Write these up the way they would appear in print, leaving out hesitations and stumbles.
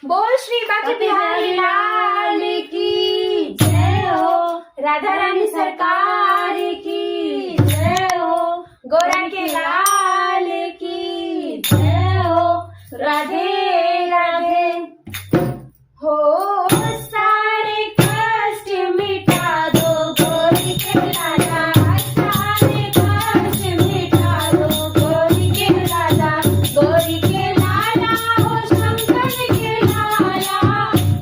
बोल श्री बाकी बिहारी लाल की जय हो, राधा रानी सरकार की जय हो, गोरा के लाल की जय हो, राधे राधे। हो सारे कष्ट मिटा दो गोरी के लाला, सारे कष्ट मिटा दो गोरी के लाला, गोरी के लाला हो शंकर के लाला,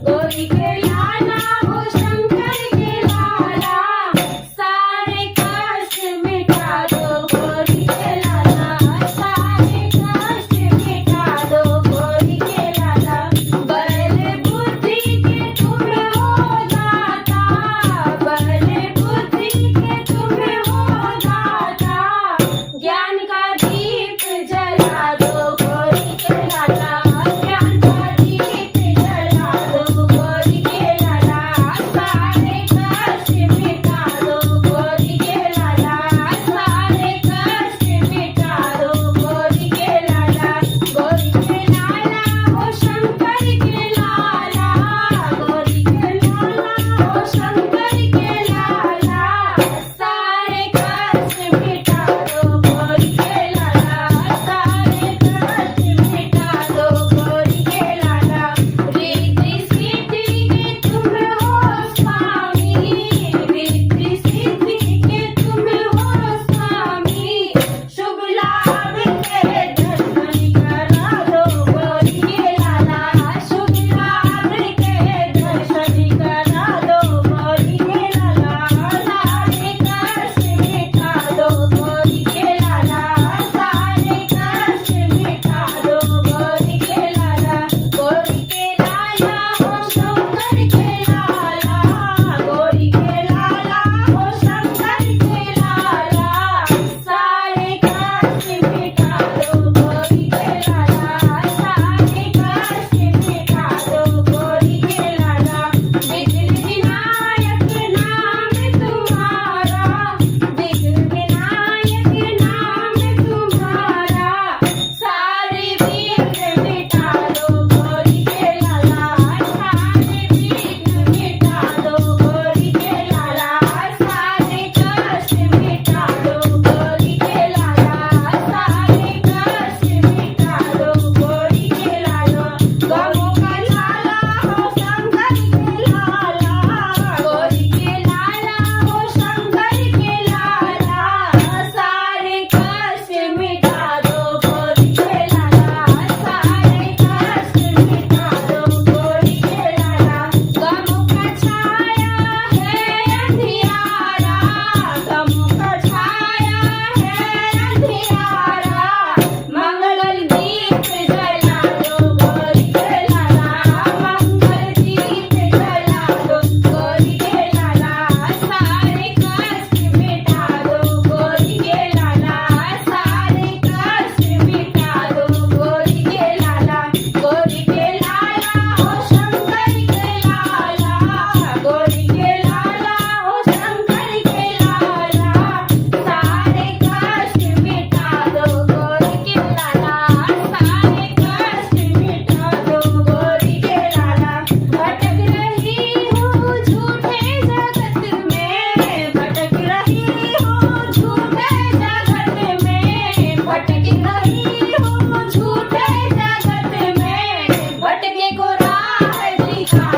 गोरी के लाला हो शंकर के लाला, सारे कष्ट मिटा दो गोरी के लाला, सारे कष्ट मिटा दो गोरी के लाला। बल बुद्धि के तुम हो दाता, बल बुद्धि के तुम हो दाता, ज्ञान का दीप जला दो गोरी के लाला, ज्ञान का दीप जला दो गोरी के लाला, सारे कष्ट मिटा दो गोरी के लाला, सारे कष्ट मिटा दो गोरी के लाला, गोरी के लाला हो शंकर के लाला, गोरी के लाला हो शंकर के लाला, सारे कष्ट मिटा दो गोरी के लाला, सारे कष्ट मिटा दो गोरी के लाला। रिद्धि सिद्धि के तुम हो स्वामी, रिद्धि सिद्धि के तुम हो स्वामी, शुभ लाभ के दर्शन करा दो गोरी के लाला, शुभ लाभ के दर्शन करा दो गोरी के लाला, सारे कष्ट मिटा दो गोरी के लाला, सारे कष्ट मिटा दो गोरी के लाला, गोरी के लाला हो शंकर के लाला, गोरी के लाला हो शंकर के लाला, सारे कष्ट मिटा दो गोरी के लाला, सारे कष्ट मिटा दो गोरी के लाला। विघ्न विनायक नाम तुम्हारा, विघ्न विनायक नाम तुम्हारा, सारे विघ्न मिटा दो गोरी के लाला, सारे विघ्न मिटा दो गोरी के लाला, सारे कष्ट मिटा दो गोरी के लाला, सारे कष्ट मिटा दो गोरी के लाला। गौ का लाला हो शंकर के लाला, गोरी के लाला हो शंकर के लाला, सारे कष्ट मिटा दो गोरी के लाला, सारे कष्ट मिटा दो गोरी के लाला। गम का छाया है अंधियारा, गम का छाया है अंधियारा, मंगल दीप जला दो गोरी के लाला, मंगल दीप जला दो गोरी के लाला, सारे कष्ट मिटा दो गोरी के लाला, सारे कष्ट मिटा दो गोरी के लाला। गोरी के लाला हो शंकर के लाला, गोरी के लाला हो शंकर के लाला, सारे कष्ट मिटा दो गोरी के लाला, सारे कष्ट मिटा दो गोरी के लाला। भटक रही हूँ झूठे जगत में, भटक रही हूँ झूठे जगत में, भटक रही हूँ झूठे जगत में, भटके को राह दिखा